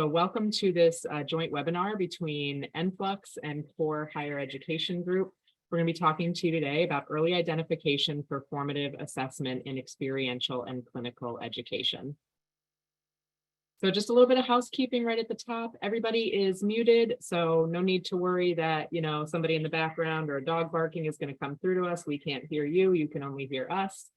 So welcome to this joint webinar between Enflux and CORE Higher Education Group. We're going to be talking to you today about early identification for formative assessment in experiential and clinical education. So just a little bit of housekeeping right at the top. Everybody is muted, so no need to worry that, somebody in the background or a dog barking is going to come through to us. We can't hear you. You can only hear us.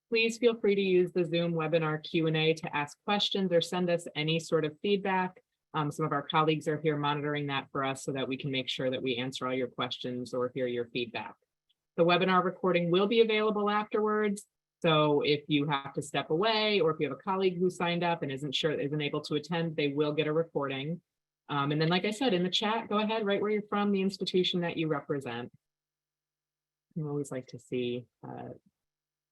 Please feel free to use the Zoom webinar Q&A to ask questions or send us any sort of feedback. Some of our colleagues are here monitoring that for us so that we can make sure that we answer all your questions or hear your feedback. The webinar recording will be available afterwards. So if you have to step away or if you have a colleague who signed up and isn't able to attend, they will get a recording. And then, like I said, in the chat, go ahead, write where you're from, the institution that you represent. I always like to see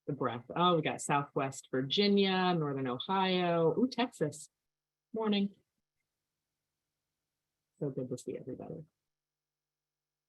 the breadth. Oh, we got Southwest Virginia, Northern Ohio, ooh, Texas. Morning. So good to see everybody.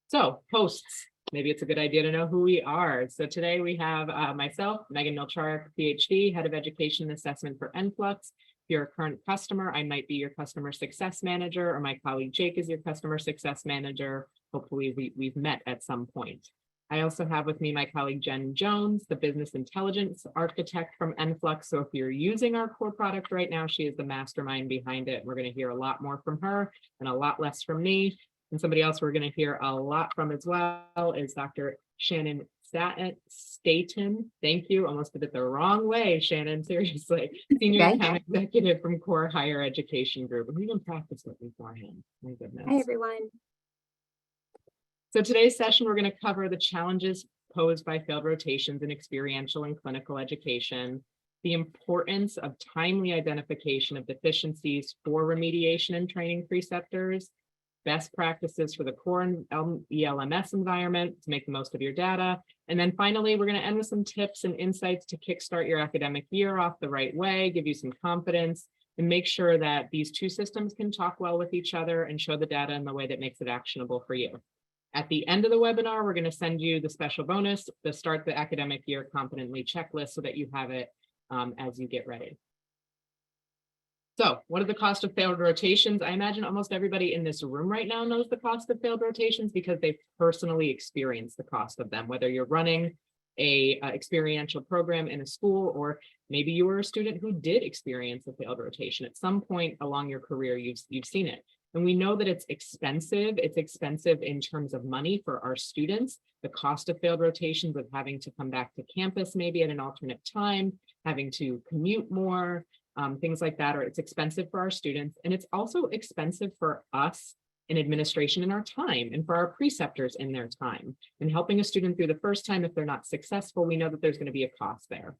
So hosts, maybe it's a good idea to know who we are. So today we have myself, Megan Milcharek, PhD, Head of Education and Assessment for Enflux. If you're a current customer, I might be your customer success manager, or my colleague Jake is your customer success manager. Hopefully we've met at some point. I also have with me my colleague Jen Jones, the business intelligence architect from Enflux. So if you're using our core product right now, she is the mastermind behind it. We're going to hear a lot more from her and a lot less from me. And somebody else we're going to hear a lot from as well is Dr. Shannon Staten. Thank you. Almost did it the wrong way, Shannon, seriously. Senior Account Executive from CORE Higher Education Group. And we even practiced it beforehand. My goodness. Hi, everyone. So today's session, we're going to cover the challenges posed by failed rotations in experiential and clinical education, the importance of timely identification of deficiencies for remediation and training preceptors, best practices for the CORE and LMS environment to make the most of your data. And then finally, we're going to end with some tips and insights to kickstart your academic year off the right way, give you some confidence, and make sure that these two systems can talk well with each other and show the data in the way that makes it actionable for you. At the end of the webinar, we're going to send you the special bonus, the Start the Academic Year Competently checklist, so that you have it as you get ready. So what are the cost of failed rotations? I imagine almost everybody in this room right now knows the cost of failed rotations because they've personally experienced the cost of them, whether you're running a experiential program in a school, or maybe you were a student who did experience a failed rotation. At some point along your career, you've seen it. And we know that it's expensive. It's expensive in terms of money for our students. The cost of failed rotations of having to come back to campus maybe at an alternate time, having to commute more, things like that, or it's expensive for our students. And it's also expensive for us in administration in our time, and for our preceptors in their time. And helping a student through the first time, if they're not successful, we know that there's going to be a cost there.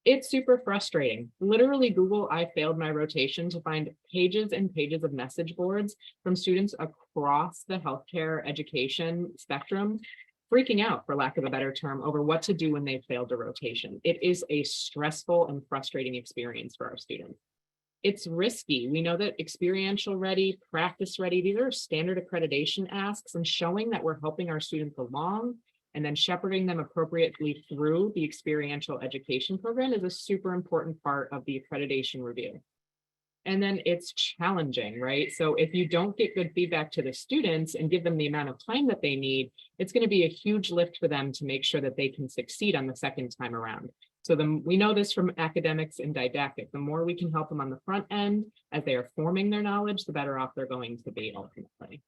It's super frustrating. Literally Google, I failed my rotation, to find pages and pages of message boards from students across the healthcare education spectrum, freaking out, for lack of a better term, over what to do when they failed a rotation. It is a stressful and frustrating experience for our students. It's risky. We know that experiential ready, practice ready, these are standard accreditation asks, and showing that we're helping our students along and then shepherding them appropriately through the experiential education program is a super important part of the accreditation review. And then it's challenging, right? So if you don't get good feedback to the students and give them the amount of time that they need, it's going to be a huge lift for them to make sure that they can succeed on the second time around. So we know this from academics and didactic. The more we can help them on the front end as they are forming their knowledge, the better off they're going to be ultimately.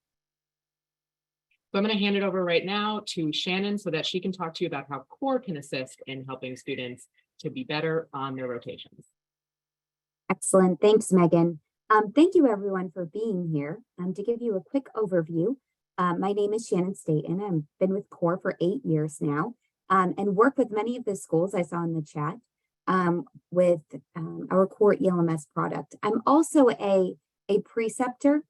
So I'm going to hand it over right now to Shannon so that she can talk to you about how CORE can assist in helping students to be better on their rotations. Excellent. Thanks, Megan. Thank you, everyone, for being here. To give you a quick overview, my name is Shannon Staten. I've been with CORE for 8 years now, and work with many of the schools I saw in the chat with our CORE ELMS product. I'm also a preceptor.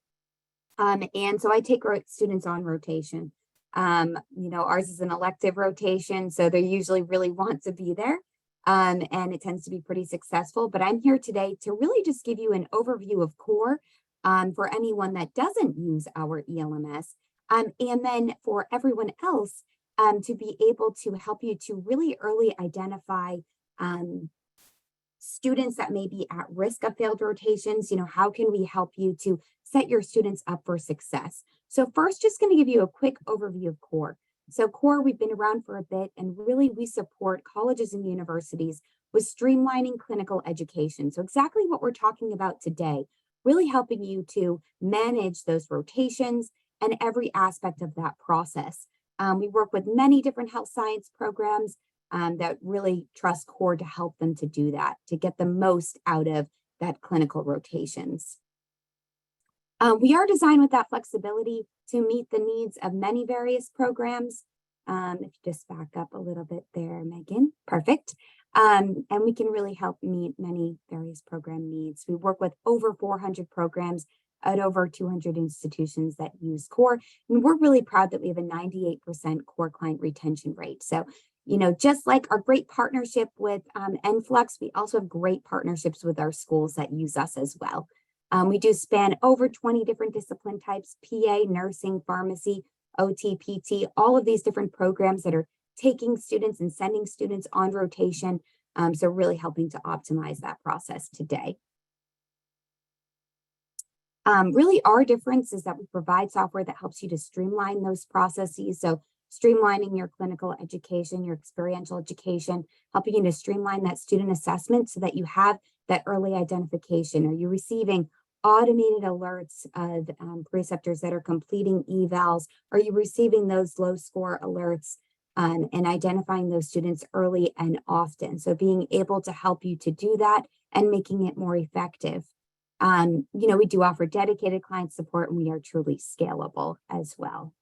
And so I take students on rotation. Ours is an elective rotation, so they usually really want to be there. And it tends to be pretty successful. But I'm here today to really just give you an overview of CORE for anyone that doesn't use our ELMS. And then for everyone else to be able to help you to really early identify students that may be at risk of failed rotations, how can we help you to set your students up for success? So first, just going to give you a quick overview of CORE. So CORE, we've been around for a bit, and really we support colleges and universities with streamlining clinical education. So exactly what we're talking about today, really helping you to manage those rotations and every aspect of that process. We work with many different health science programs that really trust CORE to help them to do that, to get the most out of that clinical rotations. We are designed with that flexibility to meet the needs of many various programs. If you just back up a little bit there, Megan, perfect. And we can really help meet many various program needs. We work with over 400 programs at over 200 institutions that use CORE. And we're really proud that we have a 98% CORE client retention rate. So, just like our great partnership with Enflux, we also have great partnerships with our schools that use us as well. We do span over 20 different discipline types: PA, nursing, pharmacy, OT, PT, all of these different programs that are taking students and sending students on rotation. So really helping to optimize that process today. Really our difference is that we provide software that helps you to streamline those processes. So streamlining your clinical education, your experiential education, helping you to streamline that student assessment so that you have that early identification. Are you receiving automated alerts of preceptors that are completing evals? Are you receiving those low score alerts and identifying those students early and often? So being able to help you to do that and making it more effective. We do offer dedicated client support, and we are truly scalable as well.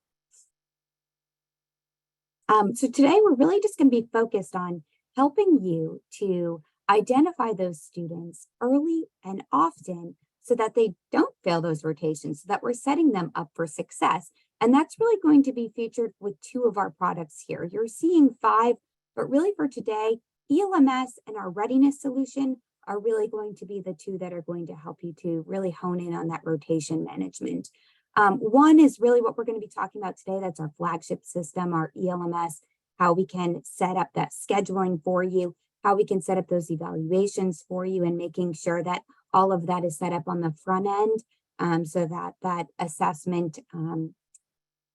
So today we're really just going to be focused on helping you to identify those students early and often so that they don't fail those rotations, so that we're setting them up for success. And that's really going to be featured with 2 of our products here. You're seeing 5, but really for today, ELMS and our readiness solution are really going to be the 2 that are going to help you to really hone in on that rotation management. One is really what we're going to be talking about today. That's our flagship system, our ELMS, how we can set up that scheduling for you, how we can set up those evaluations for you, and making sure that all of that is set up on the front end so that that assessment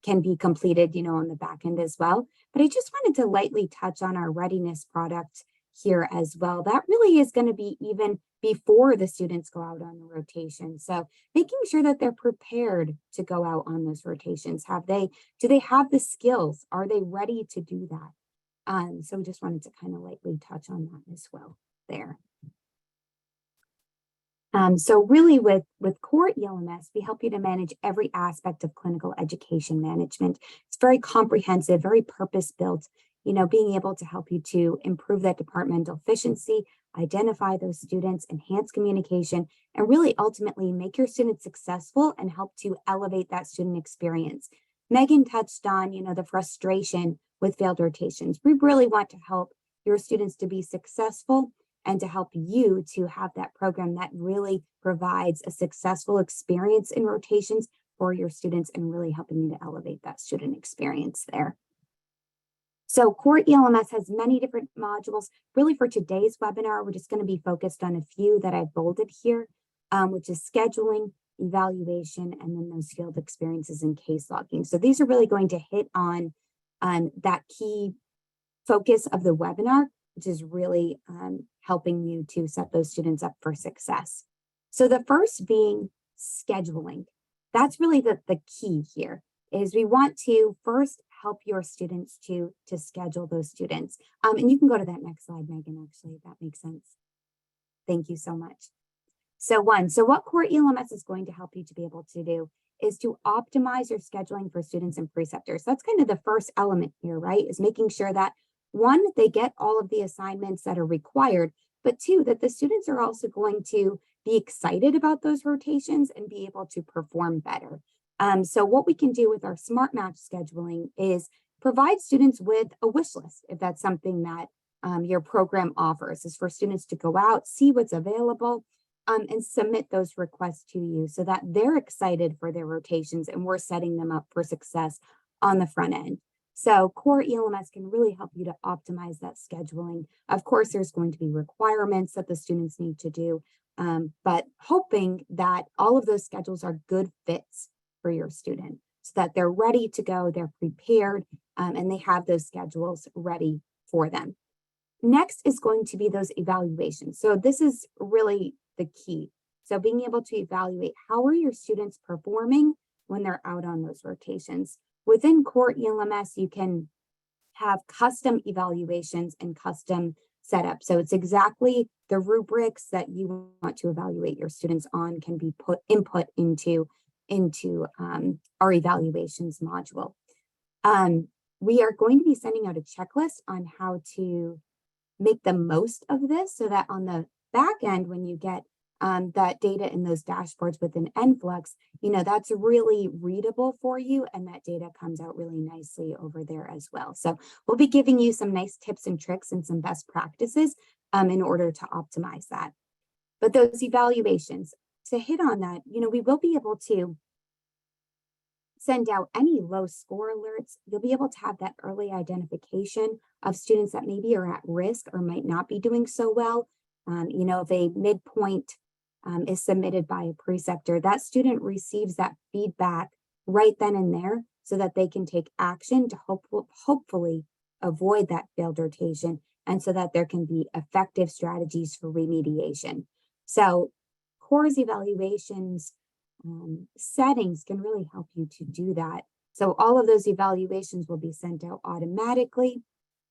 can be completed, on the back end as well. But I just wanted to lightly touch on our readiness product here as well. That really is going to be even before the students go out on the rotation. So making sure that they're prepared to go out on those rotations. Do they have the skills? Are they ready to do that? So we just wanted to kind of lightly touch on that as well there. So really with CORE ELMS, we help you to manage every aspect of clinical education management. It's very comprehensive, very purpose-built, being able to help you to improve that departmental efficiency, identify those students, enhance communication, and really ultimately make your students successful and help to elevate that student experience. Megan touched on, the frustration with failed rotations. We really want to help your students to be successful and to help you to have that program that really provides a successful experience in rotations for your students and really helping you to elevate that student experience there. So CORE ELMS has many different modules. Really for today's webinar, we're just going to be focused on a few that I've bolded here, which is scheduling, evaluation, and then those field experiences and case logging. So these are really going to hit on that key focus of the webinar, which is really helping you to set those students up for success. So the first being scheduling. That's really the key here, is we want to first help your students to schedule those students. And you can go to that next slide, Megan, actually, if that makes sense. Thank you so much. So what CORE ELMS is going to help you to be able to do is to optimize your scheduling for students and preceptors. That's kind of the first element here, right? Is making sure that 1, they get all of the assignments that are required, but 2, that the students are also going to be excited about those rotations and be able to perform better. So what we can do with our Smart Match scheduling is provide students with a wish list, if that's something that your program offers, is for students to go out, see what's available, and submit those requests to you so that they're excited for their rotations and we're setting them up for success on the front end. So Core ELMS can really help you to optimize that scheduling. Of course, there's going to be requirements that the students need to do, but hoping that all of those schedules are good fits for your student so that they're ready to go, they're prepared, and they have those schedules ready for them. Next is going to be those evaluations. So this is really the key. So being able to evaluate how are your students performing when they're out on those rotations. Within Core ELMS, you can have custom evaluations and custom setup. So it's exactly the rubrics that you want to evaluate your students on can be input into our evaluations module. We are going to be sending out a checklist on how to make the most of this so that on the back end, when you get that data in those dashboards within Enflux, that's really readable for you, and that data comes out really nicely over there as well. So we'll be giving you some nice tips and tricks and some best practices in order to optimize that. But those evaluations, to hit on that, we will be able to send out any low score alerts. You'll be able to have that early identification of students that maybe are at risk or might not be doing so well. If a midpoint is submitted by a preceptor, that student receives that feedback right then and there so that they can take action to hopefully avoid that failed rotation, and so that there can be effective strategies for remediation. So CORE's evaluations settings can really help you to do that. So all of those evaluations will be sent out automatically.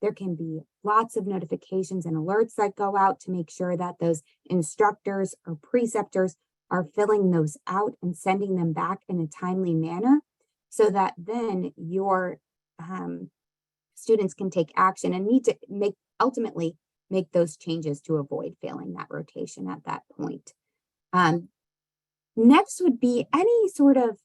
There can be lots of notifications and alerts that go out to make sure that those instructors or preceptors are filling those out and sending them back in a timely manner so that then your students can take action and need to ultimately make those changes to avoid failing that rotation at that point. Next would be any sort of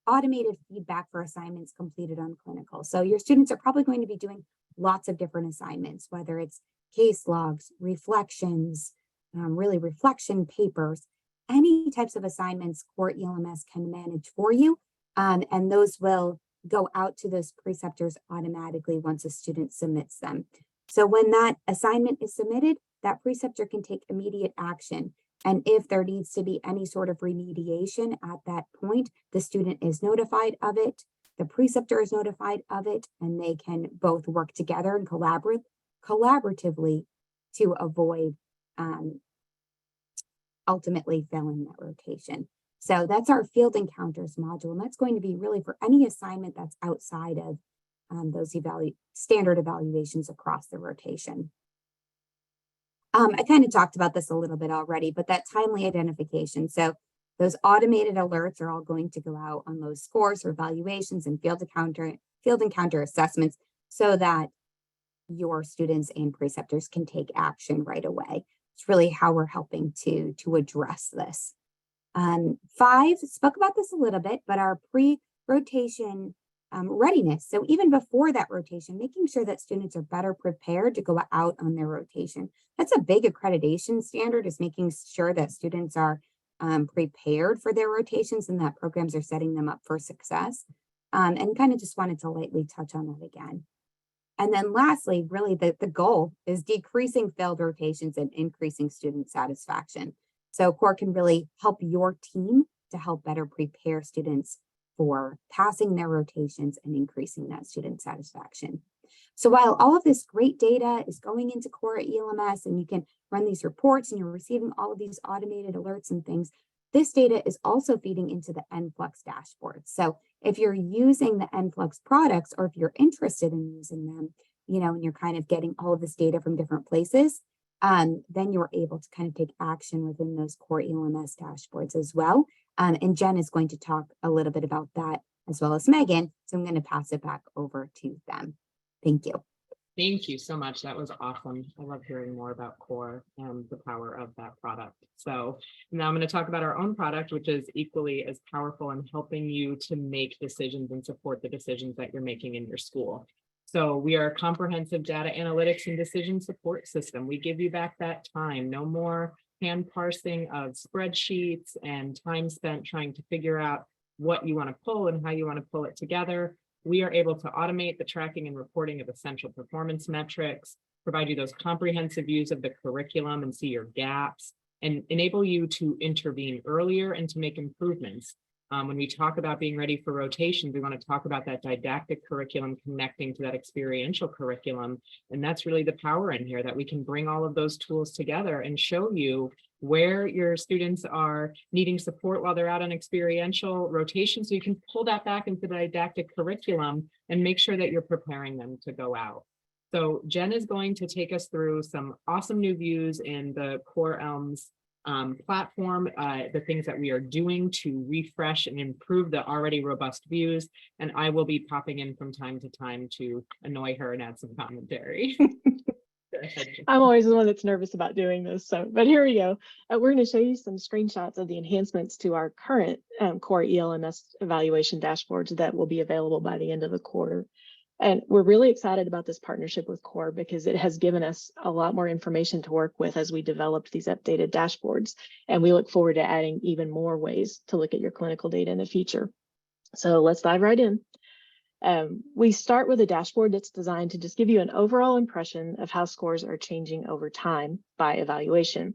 automated feedback for assignments completed on clinical. So your students are probably going to be doing lots of different assignments, whether it's case logs, reflections, really reflection papers, any types of assignments Core ELMS can manage for you. And those will go out to those preceptors automatically once a student submits them. So when that assignment is submitted, that preceptor can take immediate action. And if there needs to be any sort of remediation at that point, the student is notified of it, the preceptor is notified of it, and they can both work together and collaboratively to avoid ultimately failing that rotation. So that's our field encounters module, and that's going to be really for any assignment that's outside of those standard evaluations across the rotation. I kind of talked about this a little bit already, but that timely identification. So those automated alerts are all going to go out on those scores or evaluations and field encounter assessments so that your students and preceptors can take action right away. It's really how we're helping to address this. 5, spoke about this a little bit, but our pre-rotation readiness. So even before that rotation, making sure that students are better prepared to go out on their rotation. That's a big accreditation standard, is making sure that students are prepared for their rotations and that programs are setting them up for success. And kind of just wanted to lightly touch on that again. And then lastly, really the goal is decreasing failed rotations and increasing student satisfaction. So CORE can really help your team to help better prepare students for passing their rotations and increasing that student satisfaction. So while all of this great data is going into Core ELMS and you can run these reports and you're receiving all of these automated alerts and things, this data is also feeding into the Enflux dashboard. So if you're using the Enflux products, or if you're interested in using them, and you're kind of getting all of this data from different places, then you're able to kind of take action within those Core ELMS dashboards as well. And Jen is going to talk a little bit about that as well as Megan. So I'm going to pass it back over to them. Thank you. Thank you so much. That was awesome. I love hearing more about CORE and the power of that product. So now I'm going to talk about our own product, which is equally as powerful in helping you to make decisions and support the decisions that you're making in your school. So we are a comprehensive data analytics and decision support system. We give you back that time. No more hand parsing of spreadsheets and time spent trying to figure out what you want to pull and how you want to pull it together. we are able to automate the tracking and reporting of essential performance metrics, provide you those comprehensive views of the curriculum and see your gaps, and enable you to intervene earlier and to make improvements. When we talk about being ready for rotations, we want to talk about that didactic curriculum connecting to that experiential curriculum. And that's really the power in here, that we can bring all of those tools together and show you where your students are needing support while they're out on experiential rotation. So you can pull that back into the didactic curriculum and make sure that you're preparing them to go out. So Jen is going to take us through some awesome new views in the Core ELMS platform, the things that we are doing to refresh and improve the already robust views. And I will be popping in from time to time to annoy her and add some commentary. I'm always the one that's nervous about doing this. But here we go. We're going to show you some screenshots of the enhancements to our current Core ELMS evaluation dashboards that will be available by the end of the quarter. And we're really excited about this partnership with CORE because it has given us a lot more information to work with as we developed these updated dashboards. And we look forward to adding even more ways to look at your clinical data in the future. So let's dive right in. We start with a dashboard that's designed to just give you an overall impression of how scores are changing over time by evaluation.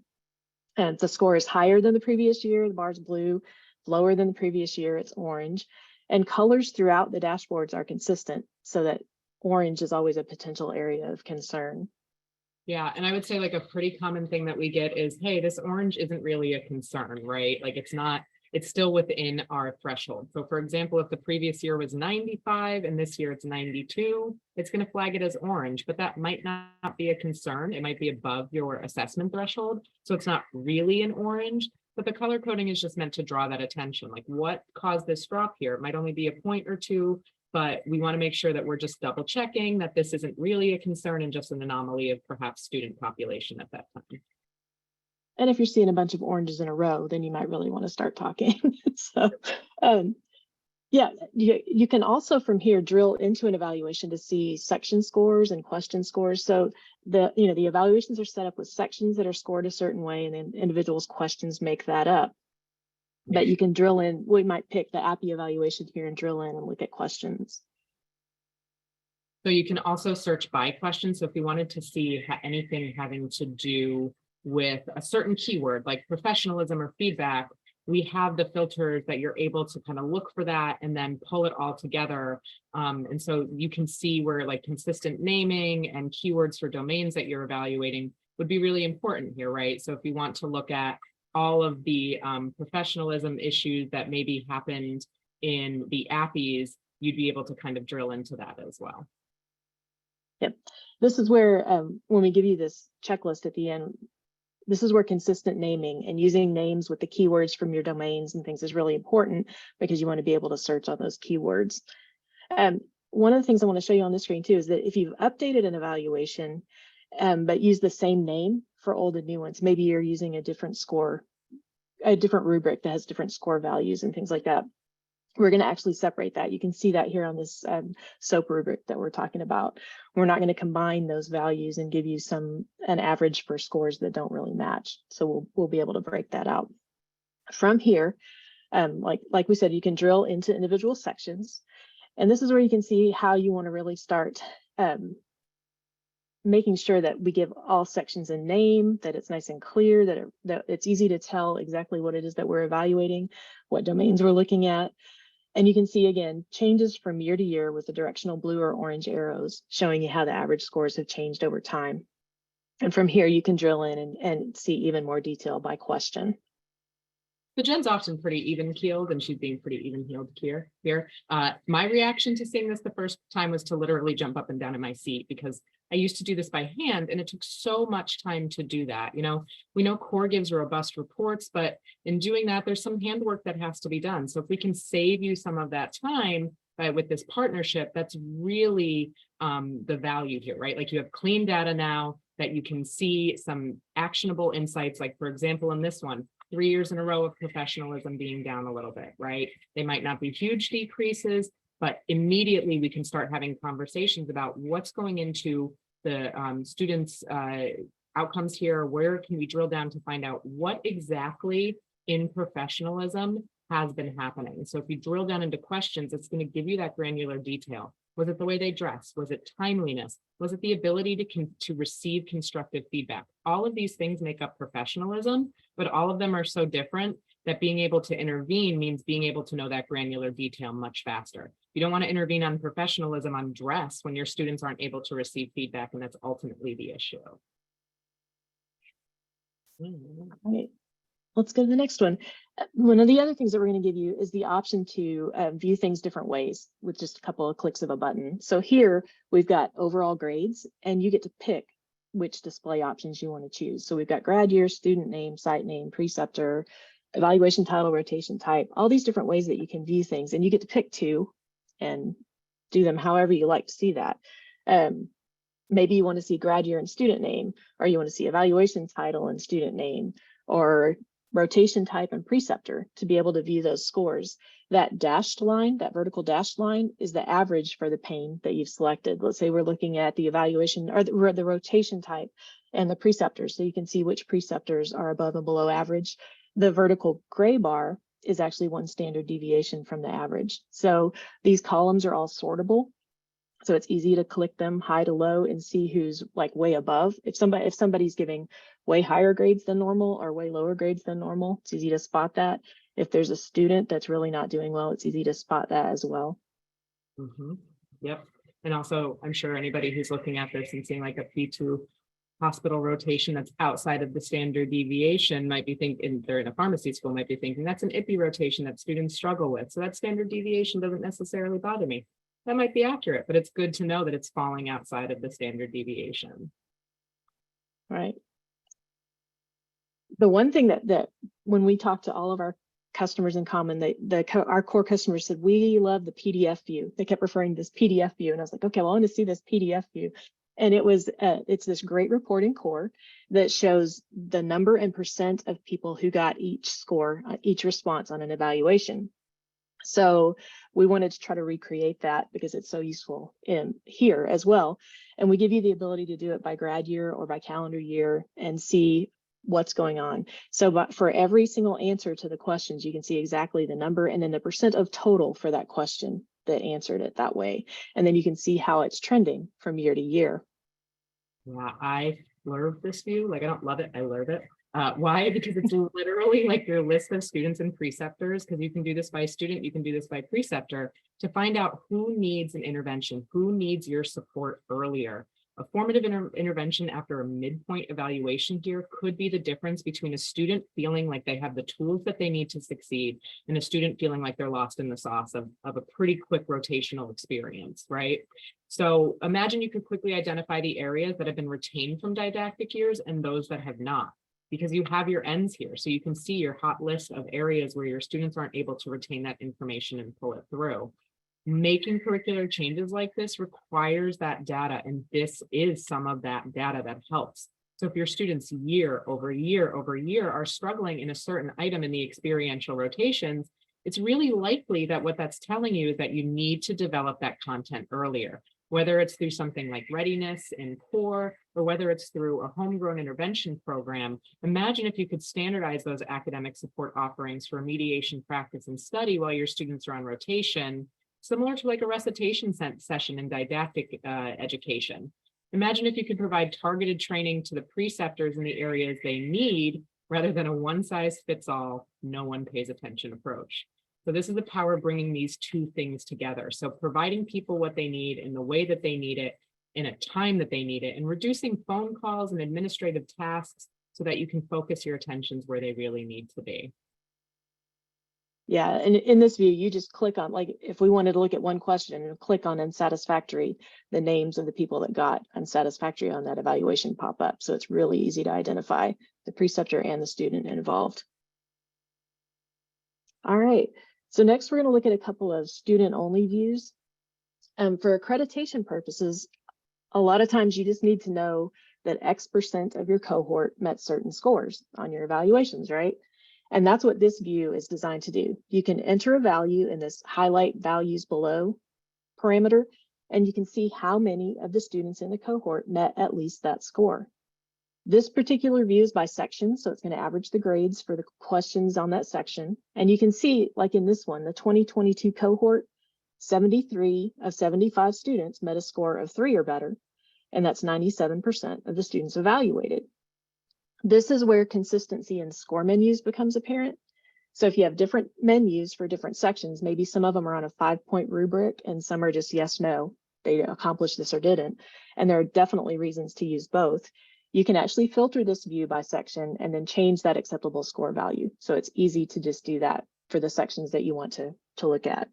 And if the score is higher than the previous year, the bar's blue, lower than the previous year, it's orange. And colors throughout the dashboards are consistent so that orange is always a potential area of concern. Yeah, and I would say like a pretty common thing that we get is, hey, this orange isn't really a concern, right? Like it's still within our threshold. So for example, if the previous year was 95 and this year it's 92, it's going to flag it as orange, but that might not be a concern. It might be above your assessment threshold. So it's not really an orange. But the color coding is just meant to draw that attention. Like what caused this drop here? It might only be a point or two, but we want to make sure that we're just double checking that this isn't really a concern and just an anomaly of perhaps student population at that time. And if you're seeing a bunch of oranges in a row, then you might really want to start talking. So yeah, you can also from here drill into an evaluation to see section scores and question scores. So the evaluations are set up with sections that are scored a certain way, and then individuals' questions make that up. But you can drill in. We might pick the API evaluation here and drill in and look at questions. So you can also search by question. So if you wanted to see anything having to do with a certain keyword like professionalism or feedback, we have the filters that you're able to kind of look for that and then pull it all together. And so you can see where like consistent naming and keywords for domains that you're evaluating would be really important here, right? So if you want to look at all of the professionalism issues that maybe happened in the APIs, you'd be able to kind of drill into that as well. Yep. This is where when we give you this checklist at the end, this is where consistent naming and using names with the keywords from your domains and things is really important because you want to be able to search on those keywords. One of the things I want to show you on the screen too is that if you've updated an evaluation, but use the same name for old and new ones, maybe you're using a different score, a different rubric that has different score values and things like that. We're going to actually separate that. You can see that here on this SOAP rubric that we're talking about. We're not going to combine those values and give you an average for scores that don't really match. So we'll be able to break that out. From here, like we said, you can drill into individual sections. And this is where you can see how you want to really start making sure that we give all sections a name, that it's nice and clear, that it's easy to tell exactly what it is that we're evaluating, what domains we're looking at. And you can see, again, changes from year to year with the directional blue or orange arrows showing you how the average scores have changed over time. And from here, you can drill in and see even more detail by question. So Jen's often pretty even-keeled, and she's being pretty even-keeled here. My reaction to seeing this the first time was to literally jump up and down in my seat because I used to do this by hand, and it took so much time to do that. You know, we know CORE gives robust reports, but in doing that, there's some handwork that has to be done. So if we can save you some of that time with this partnership, that's really the value here, right? Like you have clean data now that you can see some actionable insights. Like, for example, in this one, 3 years in a row of professionalism being down a little bit, right? They might not be huge decreases, but immediately we can start having conversations about what's going into the students' outcomes here. Where can we drill down to find out what exactly in professionalism has been happening. So if you drill down into questions, it's going to give you that granular detail. Was it the way they dress? Was it timeliness? Was it the ability to receive constructive feedback? All of these things make up professionalism, but all of them are so different that being able to intervene means being able to know that granular detail much faster. You don't want to intervene on professionalism on dress when your students aren't able to receive feedback, and that's ultimately the issue. All right. Let's go to the next one. One of the other things that we're going to give you is the option to view things different ways with just a couple of clicks of a button. So here we've got overall grades, and you get to pick which display options you want to choose. So we've got grad year, student name, site name, preceptor, evaluation title, rotation type, all these different ways that you can view things, and you get to pick two and do them however you like to see that. Maybe you want to see grad year and student name, or you want to see evaluation title and student name, or rotation type and preceptor to be able to view those scores. That dashed line, that vertical dashed line, is the average for the pane that you've selected. Let's say we're looking at the evaluation or the rotation type and the preceptors, so you can see which preceptors are above and below average. The vertical gray bar is actually one standard deviation from the average. So these columns are all sortable. So it's easy to click them high to low and see who's like way above. If somebody's giving way higher grades than normal or way lower grades than normal, it's easy to spot that. If there's a student that's really not doing well, it's easy to spot that as well. Yep. And also, I'm sure anybody who's looking at this and seeing like a P2 hospital rotation that's outside of the standard deviation might be thinking, they're in a pharmacy school, might be thinking that's an IPI rotation that students struggle with. So that standard deviation doesn't necessarily bother me. That might be accurate, but it's good to know that it's falling outside of the standard deviation. Right. The one thing that when we talk to all of our customers in common, our core customers said, we love the PDF view. They kept referring to this PDF view. And I was like, okay, well, I want to see this PDF view. And it's this great report in CORE that shows the number and percent of people who got each score, each response on an evaluation. So we wanted to try to recreate that because it's so useful in here as well. And we give you the ability to do it by grad year or by calendar year and see what's going on. So for every single answer to the questions, you can see exactly the number and then the percent of total for that question that answered it that way. And then you can see how it's trending from year to year. Yeah, I love this view. Like, I don't love it, I love it. Why? Because it's literally like your list of students and preceptors, because you can do this by student, you can do this by preceptor to find out who needs an intervention, who needs your support earlier. A formative intervention after a midpoint evaluation here could be the difference between a student feeling like they have the tools that they need to succeed and a student feeling like they're lost in the sauce of a pretty quick rotational experience, right? So imagine you could quickly identify the areas that have been retained from didactic years and those that have not, because you have your ends here. So you can see your hot list of areas where your students aren't able to retain that information and pull it through. Making curricular changes like this requires that data, and this is some of that data that helps. So if your students year over year over year are struggling in a certain item in the experiential rotations, it's really likely that what that's telling you is that you need to develop that content earlier, whether it's through something like readiness in CORE or whether it's through a homegrown intervention program. Imagine if you could standardize those academic support offerings for remediation, practice, and study while your students are on rotation, similar to like a recitation session in didactic education. Imagine if you could provide targeted training to the preceptors in the areas they need, rather than a one-size-fits-all, no one pays attention approach. So this is the power of bringing these two things together. So providing people what they need in the way that they need it, in a time that they need it, and reducing phone calls and administrative tasks so that you can focus your attentions where they really need to be. Yeah, and in this view, you just click on, like, if we wanted to look at one question and click on unsatisfactory, the names of the people that got unsatisfactory on that evaluation pop up. So it's really easy to identify the preceptor and the student involved. All right, so next we're going to look at a couple of student-only views. For accreditation purposes, a lot of times you just need to know that X% of your cohort met certain scores on your evaluations, right? And that's what this view is designed to do. You can enter a value in this highlight values below parameter, and you can see how many of the students in the cohort met at least that score. This particular view is by section, so it's going to average the grades for the questions on that section. And you can see, like in this one, the 2022 cohort, 73 of 75 students met a score of 3 or better, and that's 97% of the students evaluated. This is where consistency in score menus becomes apparent. So if you have different menus for different sections, maybe some of them are on a 5-point rubric and some are just yes, no, they accomplished this or didn't. And there are definitely reasons to use both. You can actually filter this view by section and then change that acceptable score value. So it's easy to just do that for the sections that you want to look at.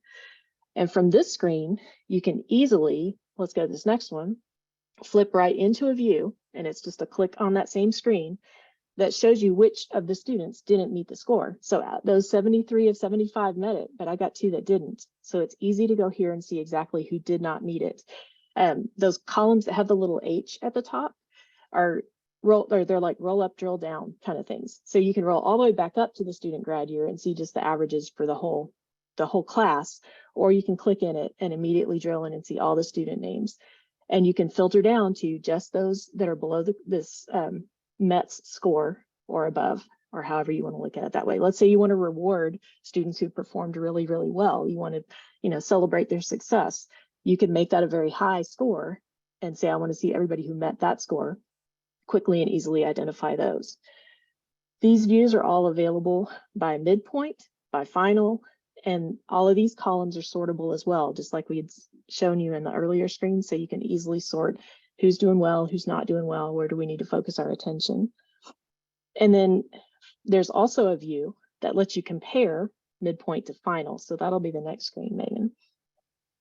And from this screen, you can easily, let's go to this next one, flip right into a view, and it's just a click on that same screen that shows you which of the students didn't meet the score. So those 73 of 75 met it, but I got 2 that didn't. So it's easy to go here and see exactly who did not meet it. Those columns that have the little H at the top are they're like roll up, drill down kind of things. So you can roll all the way back up to the student grad year and see just the averages for the whole class, or you can click in it and immediately drill in and see all the student names. And you can filter down to just those that are below this METS score or above, or however you want to look at it that way. Let's say you want to reward students who performed really, really well. You want to, celebrate their success. You can make that a very high score and say, I want to see everybody who met that score, quickly and easily identify those. These views are all available by midpoint, by final, and all of these columns are sortable as well, just like we had shown you in the earlier screen. So you can easily sort who's doing well, who's not doing well, where do we need to focus our attention. And then there's also a view that lets you compare midpoint to final. So that'll be the next screen, Megan.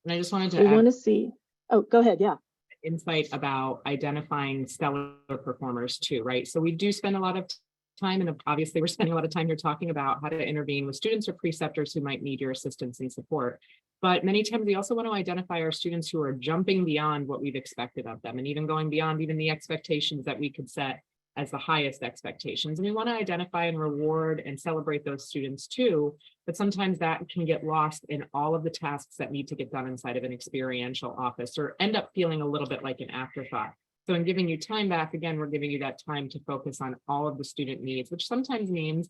And I just wanted to we want to see, oh, go ahead, yeah. Insight about identifying stellar performers too, right? So we do spend a lot of time, and obviously we're spending a lot of time here talking about how to intervene with students or preceptors who might need your assistance and support. But many times we also want to identify our students who are jumping beyond what we've expected of them, and even going beyond even the expectations that we could set as the highest expectations. And we want to identify and reward and celebrate those students too. But sometimes that can get lost in all of the tasks that need to get done inside of an experiential office, or end up feeling a little bit like an afterthought. So in giving you time back, again, we're giving you that time to focus on all of the student needs, which sometimes means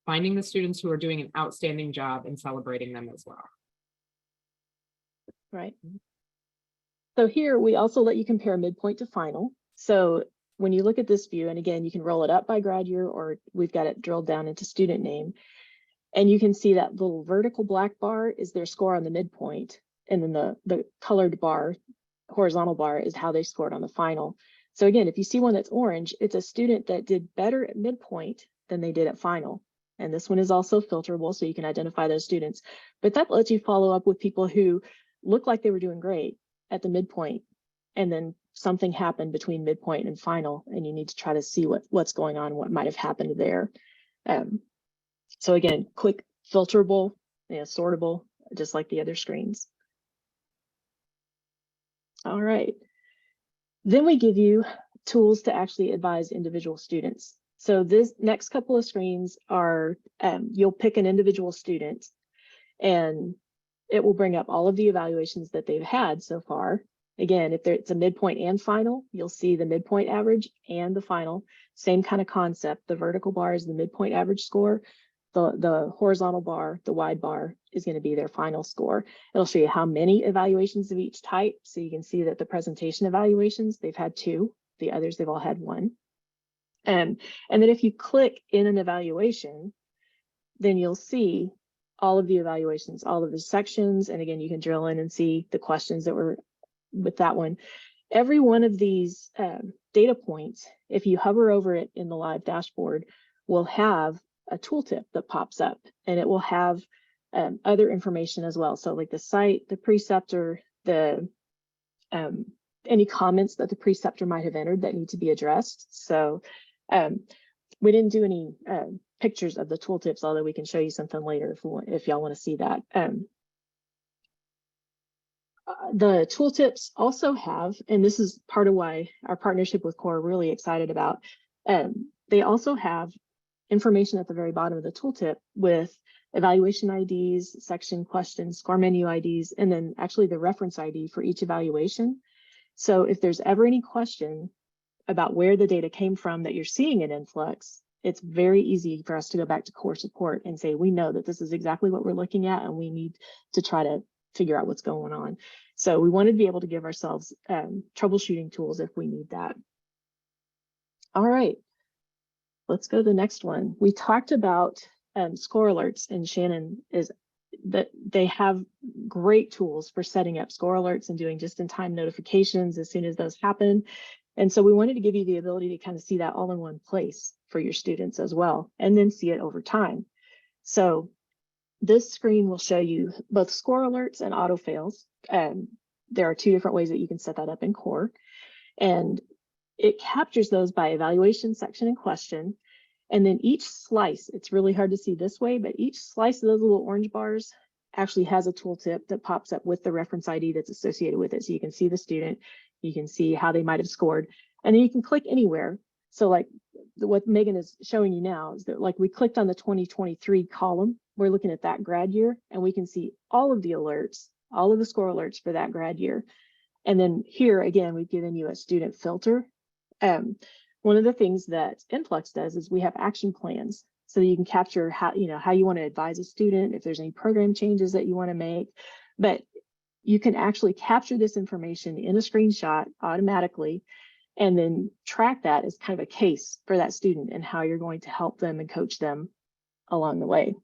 finding the students who are doing an outstanding job and celebrating them as well. Right. So here we also let you compare midpoint to final. So when you look at this view, and again, you can roll it up by grad year, or we've got it drilled down into student name. And you can see that little vertical black bar is their score on the midpoint. And then the colored bar, horizontal bar, is how they scored on the final. So again, if you see one that's orange, it's a student that did better at midpoint than they did at final. And this one is also filterable, so you can identify those students. But that lets you follow up with people who look like they were doing great at the midpoint, and then something happened between midpoint and final, and you need to try to see what's going on, what might have happened there. So again, quick, filterable, sortable, just like the other screens. All right. Then we give you tools to actually advise individual students. So this next couple of screens are, you'll pick an individual student, and it will bring up all of the evaluations that they've had so far. Again, if it's a midpoint and final, you'll see the midpoint average and the final. Same kind of concept. The vertical bar is the midpoint average score. The horizontal bar, the wide bar, is going to be their final score. It'll show you how many evaluations of each type. So you can see that the presentation evaluations, they've had 2. The others, they've all had 1. And then if you click in an evaluation, then you'll see all of the evaluations, all of the sections. And again, you can drill in and see the questions that were with that one. Every one of these data points, if you hover over it in the live dashboard, will have a tooltip that pops up, and it will have other information as well. So like the site, the preceptor, the any comments that the preceptor might have entered that need to be addressed. So we didn't do any pictures of the tooltips, although we can show you something later if y'all want to see that. The tooltips also have, and this is part of why our partnership with CORE we're really excited about, they also have information at the very bottom of the tooltip with evaluation IDs, section questions, score menu IDs, and then actually the reference ID for each evaluation. So if there's ever any question about where the data came from that you're seeing in Influx, it's very easy for us to go back to core support and say, we know that this is exactly what we're looking at, and we need to try to figure out what's going on. So we wanted to be able to give ourselves troubleshooting tools if we need that. All right, let's go to the next one. We talked about score alerts, and Shannon is that they have great tools for setting up score alerts and doing just-in-time notifications as soon as those happen. And so we wanted to give you the ability to kind of see that all in one place for your students as well, and then see it over time. So this screen will show you both score alerts and auto fails. There are two different ways that you can set that up in CORE. And it captures those by evaluation, section, and question. And then each slice, it's really hard to see this way, but each slice of those little orange bars actually has a tooltip that pops up with the reference ID that's associated with it. So you can see the student, you can see how they might have scored, and then you can click anywhere. So like what Megan is showing you now is that, like, we clicked on the 2023 column, we're looking at that grad year, and we can see all of the alerts, all of the score alerts for that grad year. And then here again, we've given you a student filter. One of the things that Influx does is we have action plans, so that you can capture how you want to advise a student, if there's any program changes that you want to make. But you can actually capture this information in a screenshot automatically, and then track that as kind of a case for that student and how you're going to help them and coach them along the way.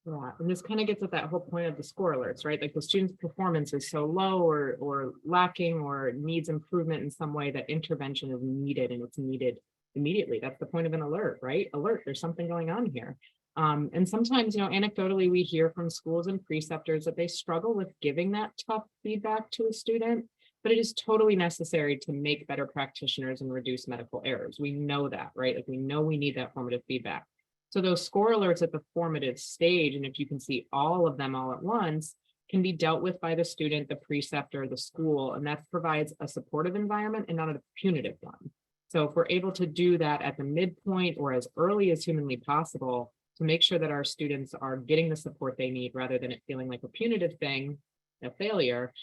Yeah, and this kind of gets at that whole point of the score alerts, right? Like the student's performance is so low or lacking or needs improvement in some way that intervention is needed, and it's needed immediately. That's the point of an alert, right? Alert, there's something going on here. And sometimes, anecdotally, we hear from schools and preceptors that they struggle with giving that tough feedback to a student, but it is totally necessary to make better practitioners and reduce medical errors. We know that, right? Like we know we need that formative feedback. So those score alerts at the formative stage, and if you can see all of them all at once, can be dealt with by the student, the preceptor, the school, and that provides a supportive environment and not a punitive one. So if we're able to do that at the midpoint or as early as humanly possible to make sure that our students are getting the support they need rather than it feeling like a punitive thing, a failure,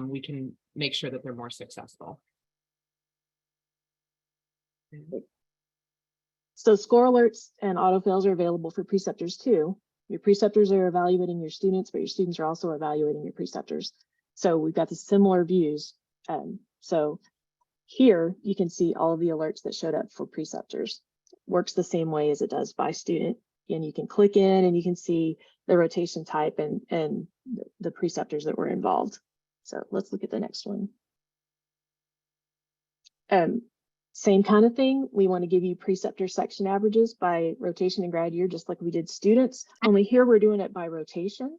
we can make sure that they're more successful. So score alerts and auto fails are available for preceptors too. Your preceptors are evaluating your students, but your students are also evaluating your preceptors. So we've got the similar views. So here you can see all of the alerts that showed up for preceptors. Works the same way as it does by student. And you can click in and you can see the rotation type and the preceptors that were involved. So let's look at the next one. Same kind of thing. We want to give you preceptor section averages by rotation and grad year, just like we did students, only here we're doing it by rotation.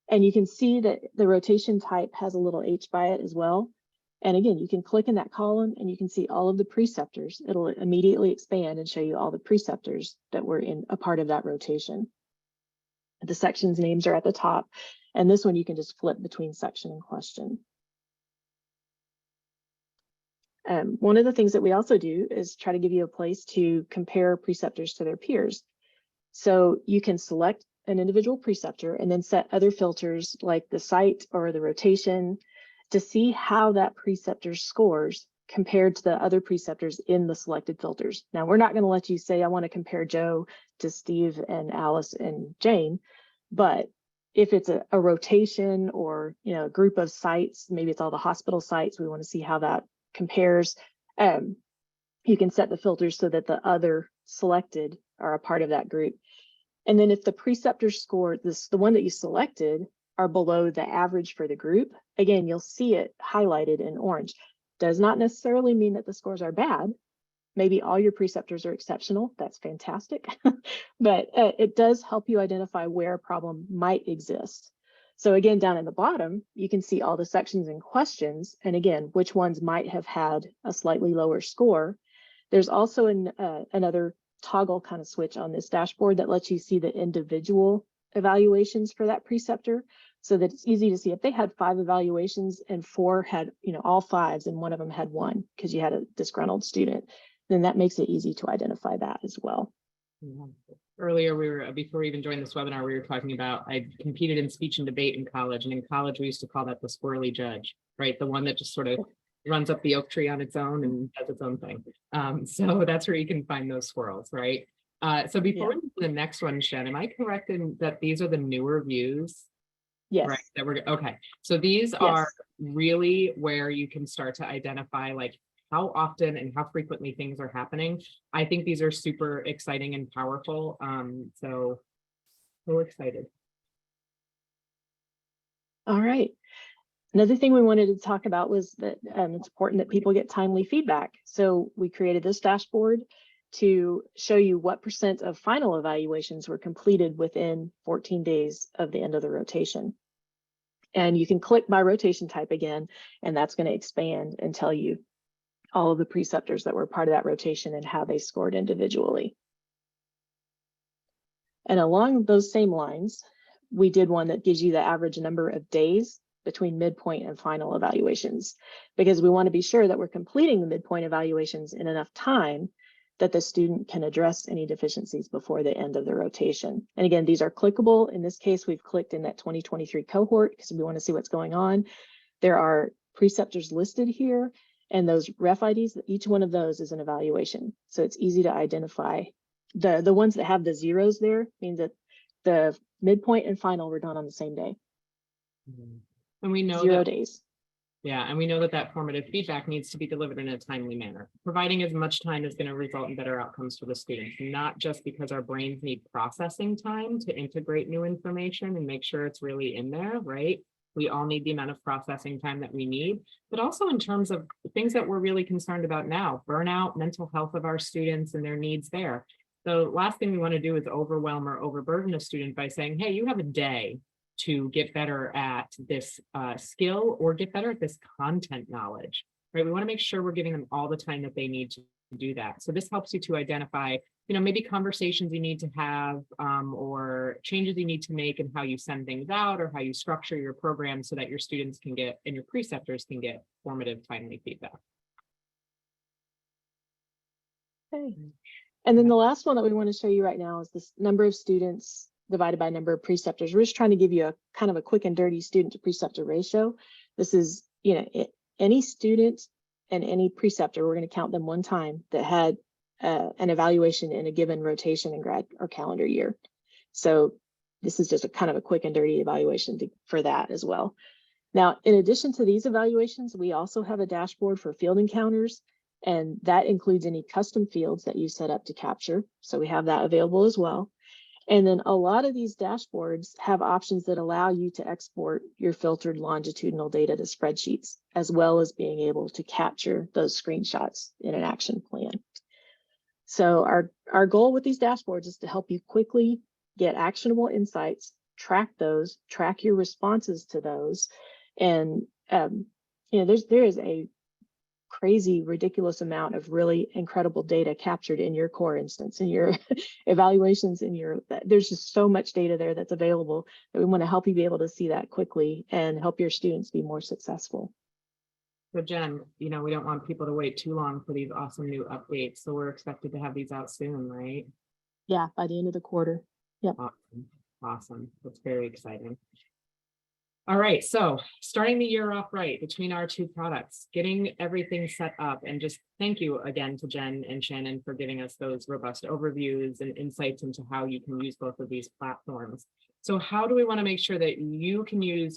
And you can see that the rotation type has a little H by it as well. And again, you can click in that column and you can see all of the preceptors. It'll immediately expand and show you all the preceptors that were in a part of that rotation. The sections names are at the top. And this one you can just flip between section and question. One of the things that we also do is try to give you a place to compare preceptors to their peers. So you can select an individual preceptor and then set other filters like the site or the rotation to see how that preceptor scores compared to the other preceptors in the selected filters. Now, we're not going to let you say, I want to compare Joe to Steve and Alice and Jane, but if it's a rotation or a group of sites, maybe it's all the hospital sites, we want to see how that compares. You can set the filters so that the other selected are a part of that group. And then if the preceptor score, the one that you selected, are below the average for the group, again, you'll see it highlighted in orange. Does not necessarily mean that the scores are bad. Maybe all your preceptors are exceptional. That's fantastic. But it does help you identify where a problem might exist. So again, down in the bottom, you can see all the sections and questions, and again, which ones might have had a slightly lower score. There's also another toggle kind of switch on this dashboard that lets you see the individual evaluations for that preceptor, so that it's easy to see if they had 5 evaluations and 4 had, all 5s and one of them had 1 because you had a disgruntled student, then that makes it easy to identify that as well. Yeah. Earlier, before we even joined this webinar, we were talking about, I competed in speech and debate in college. And in college, we used to call that the squirrely judge, right? The one that just sort of runs up the oak tree on its own and does its own thing. So that's where you can find those squirrels, right? So before we move to the next one, Shen, am I correct in that these are the newer views? Yes. Right, that we're okay. So these are really where you can start to identify like how often and how frequently things are happening. I think these are super exciting and powerful. So excited. All right. Another thing we wanted to talk about was that it's important that people get timely feedback. So we created this dashboard to show you what % of final evaluations were completed within 14 days of the end of the rotation. And you can click by rotation type again, and that's going to expand and tell you all of the preceptors that were part of that rotation and how they scored individually. And along those same lines, we did one that gives you the average number of days between midpoint and final evaluations, because we want to be sure that we're completing the midpoint evaluations in enough time that the student can address any deficiencies before the end of the rotation. And again, these are clickable. In this case, we've clicked in that 2023 cohort because we want to see what's going on. There are preceptors listed here, and those ref IDs, each one of those is an evaluation. So it's easy to identify. The ones that have the zeros there means that the midpoint and final were done on the same day. And we know 0 days. Yeah, and we know that that formative feedback needs to be delivered in a timely manner. Providing as much time is going to result in better outcomes for the students, not just because our brains need processing time to integrate new information and make sure it's really in there, right? We all need the amount of processing time that we need, but also in terms of things that we're really concerned about now, burnout, mental health of our students and their needs there. The last thing we want to do is overwhelm or overburden a student by saying, hey, you have a day to get better at this skill or get better at this content knowledge, right? We want to make sure we're giving them all the time that they need to do that. So this helps you to identify, maybe conversations you need to have or changes you need to make in how you send things out or how you structure your program so that your students can get and your preceptors can get formative, timely feedback. Okay. And then the last one that we want to show you right now is this number of students divided by number of preceptors. We're just trying to give you a kind of a quick and dirty student to preceptor ratio. This is, any student and any preceptor, we're going to count them one time that had an evaluation in a given rotation and grad or calendar year. So this is just a kind of a quick and dirty evaluation for that as well. Now, in addition to these evaluations, we also have a dashboard for field encounters, and that includes any custom fields that you set up to capture. So we have that available as well. And then a lot of these dashboards have options that allow you to export your filtered longitudinal data to spreadsheets, as well as being able to capture those screenshots in an action plan. So our goal with these dashboards is to help you quickly get actionable insights, track those, track your responses to those. And, there is a crazy, ridiculous amount of really incredible data captured in your core instance, in your evaluations, there's just so much data there that's available that we want to help you be able to see that quickly and help your students be more successful. So Jen, we don't want people to wait too long for these awesome new updates. So we're expected to have these out soon, right? Yeah, by the end of the quarter. Yep. Awesome. That's very exciting. All right, so starting the year off right between our two products, getting everything set up, and just thank you again to Jen and Shannon for giving us those robust overviews and insights into how you can use both of these platforms. So how do we want to make sure that you can use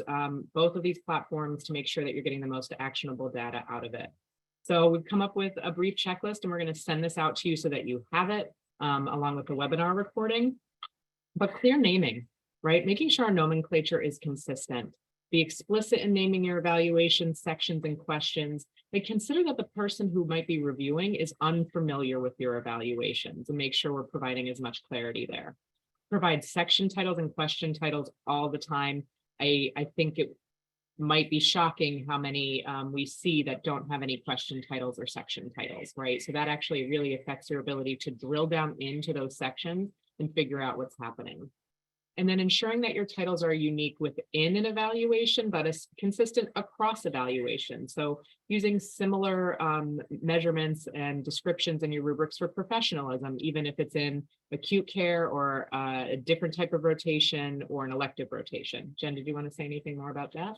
both of these platforms to make sure that you're getting the most actionable data out of it? So we've come up with a brief checklist, and we're going to send this out to you so that you have it along with the webinar recording. But clear naming, right? Making sure our nomenclature is consistent. Be explicit in naming your evaluation sections and questions. But consider that the person who might be reviewing is unfamiliar with your evaluations, and make sure we're providing as much clarity there. Provide section titles and question titles all the time. I think it might be shocking how many we see that don't have any question titles or section titles, right? So that actually really affects your ability to drill down into those sections and figure out what's happening. And then ensuring that your titles are unique within an evaluation, but is consistent across evaluations. So using similar measurements and descriptions in your rubrics for professionalism, even if it's in acute care or a different type of rotation or an elective rotation. Jen, did you want to say anything more about that?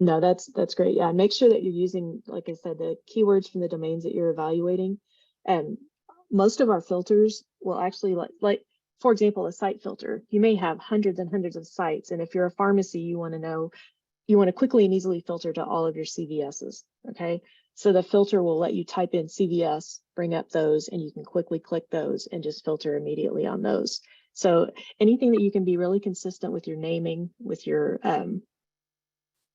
No, that's great. Yeah, make sure that you're using, like I said, the keywords from the domains that you're evaluating. And most of our filters will actually like for example, a site filter. You may have hundreds and hundreds of sites, and if you're a pharmacy, you want to quickly and easily filter to all of your CVSs. Okay, so the filter will let you type in CVS, bring up those, and you can quickly click those and just filter immediately on those. So anything that you can be really consistent with your naming, with your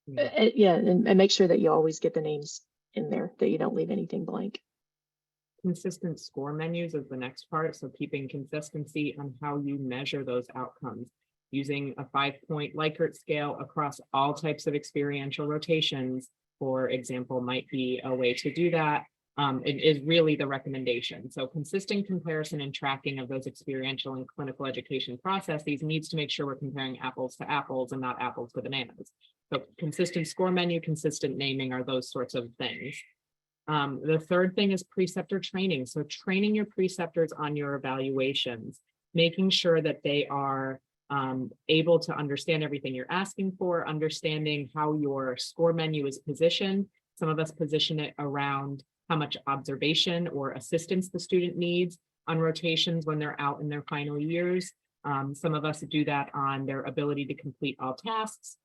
yeah, and make sure that you always get the names in there, that you don't leave anything blank. Consistent score menus is the next part. So keeping consistency on how you measure those outcomes. Using a 5-point Likert scale across all types of experiential rotations, for example, might be a way to do that. It is really the recommendation. So consistent comparison and tracking of those experiential and clinical education processes needs to make sure we're comparing apples to apples and not apples to bananas. So consistent score menu, consistent naming are those sorts of things. The third thing is preceptor training. So training your preceptors on your evaluations, making sure that they are able to understand everything you're asking for, understanding how your score menu is positioned. Some of us position it around how much observation or assistance the student needs on rotations when they're out in their final years. Some of us do that on their ability to complete all tasks.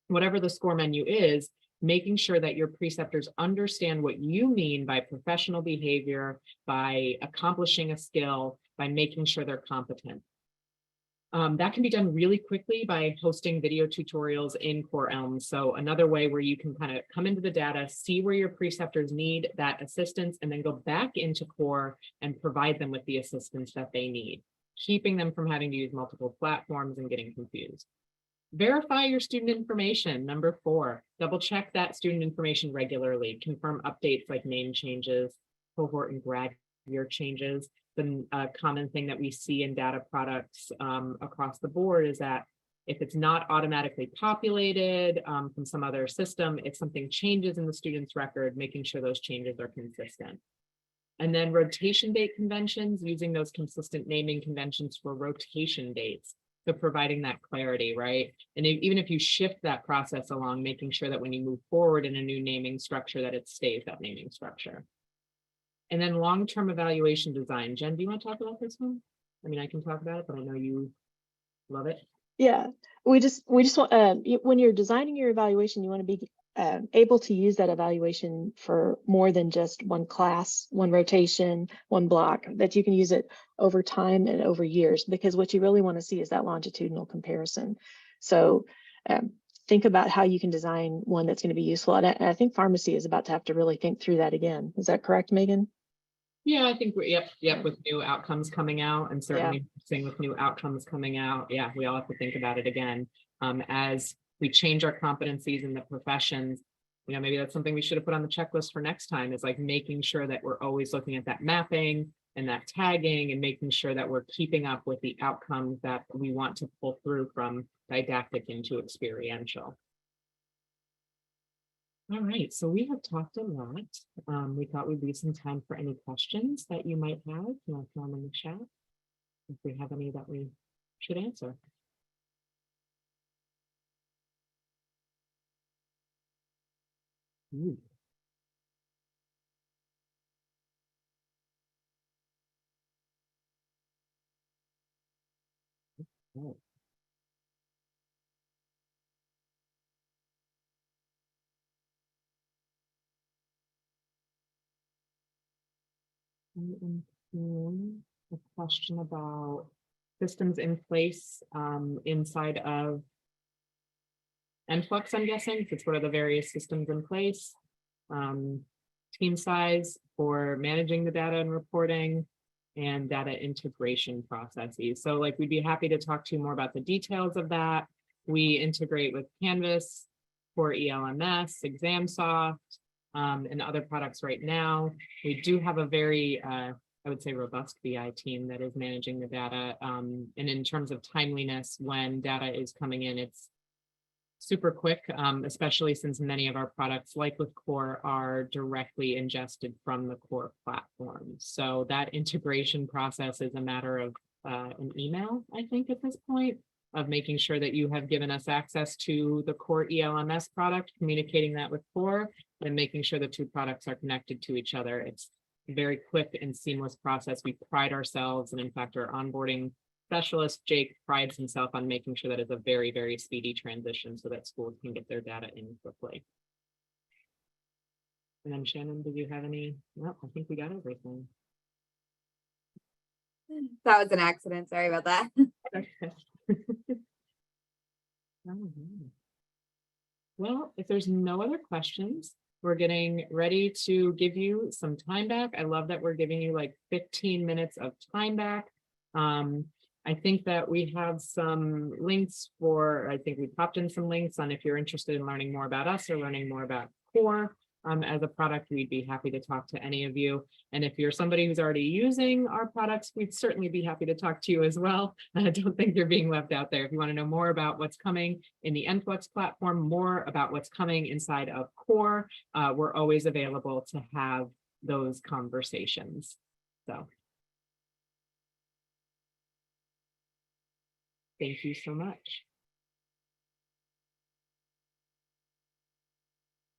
Whatever the score menu is, making sure that your preceptors understand what you mean by professional behavior, by accomplishing a skill, by making sure they're competent. That can be done really quickly by hosting video tutorials in CORE ELMS. So another way where you can kind of come into the data, see where your preceptors need that assistance, and then go back into CORE and provide them with the assistance that they need, keeping them from having to use multiple platforms and getting confused. Verify your student information. Number 4, double check that student information regularly. Confirm updates like name changes, cohort and grad year changes. The common thing that we see in data products across the board is that if it's not automatically populated from some other system, if something changes in the student's record, making sure those changes are consistent. And then rotation date conventions, using those consistent naming conventions for rotation dates. So providing that clarity, right? And even if you shift that process along, making sure that when you move forward in a new naming structure, that it stays that naming structure. And then long-term evaluation design. Jen, do you want to talk about this one? I mean, I can talk about it, but I know you love it. Yeah, we just want, when you're designing your evaluation, you want to be able to use that evaluation for more than just one class, one rotation, one block, that you can use it over time and over years, because what you really want to see is that longitudinal comparison. So think about how you can design one that's going to be useful. And I think pharmacy is about to have to really think through that again. Is that correct, Megan? Yeah, I think we're, yep, with new outcomes coming out, and certainly seeing with new outcomes coming out, yeah, we all have to think about it again. As we change our competencies in the professions, you know, maybe that's something we should have put on the checklist for next time, is like making sure that we're always looking at that mapping and that tagging, and making sure that we're keeping up with the outcomes that we want to pull through from didactic into experiential. All right, so we have talked a lot. We thought we'd leave some time for any questions that you might have. You want to throw them in the chat if we have any that we should answer. Ooh. Oh. A question about systems in place inside of Enflux, I'm guessing. It's what are the various systems in place, team size for managing the data and reporting, and data integration processes. So like, we'd be happy to talk to you more about the details of that. We integrate with Canvas, CORE ELMS, ExamSoft, and other products right now. We do have a very, I would say, robust BI team that is managing the data. And in terms of timeliness, when data is coming in, it's super quick, especially since many of our products, like with CORE, are directly ingested from the CORE platform. So that integration process is a matter of an email, I think, at this point. of making sure that you have given us access to the CORE ELMS product, communicating that with CORE, and making sure the two products are connected to each other. It's a very quick and seamless process. We pride ourselves, and in fact, our onboarding specialist, Jake, prides himself on making sure that it's a very, very speedy transition so that schools can get their data in quickly. And then Shannon, did you have any? No, I think we got everything. That was an accident. Sorry about that. Well, if there's no other questions, we're getting ready to give you some time back. I love that we're giving you like 15 minutes of time back. I think that we have some links I think we popped in some links on if you're interested in learning more about us or learning more about CORE. As a product, we'd be happy to talk to any of you. And if you're somebody who's already using our products, we'd certainly be happy to talk to you as well. I don't think you're being left out there. If you want to know more about what's coming in the Enflux platform, more about what's coming inside of CORE, we're always available to have those conversations. So thank you so much.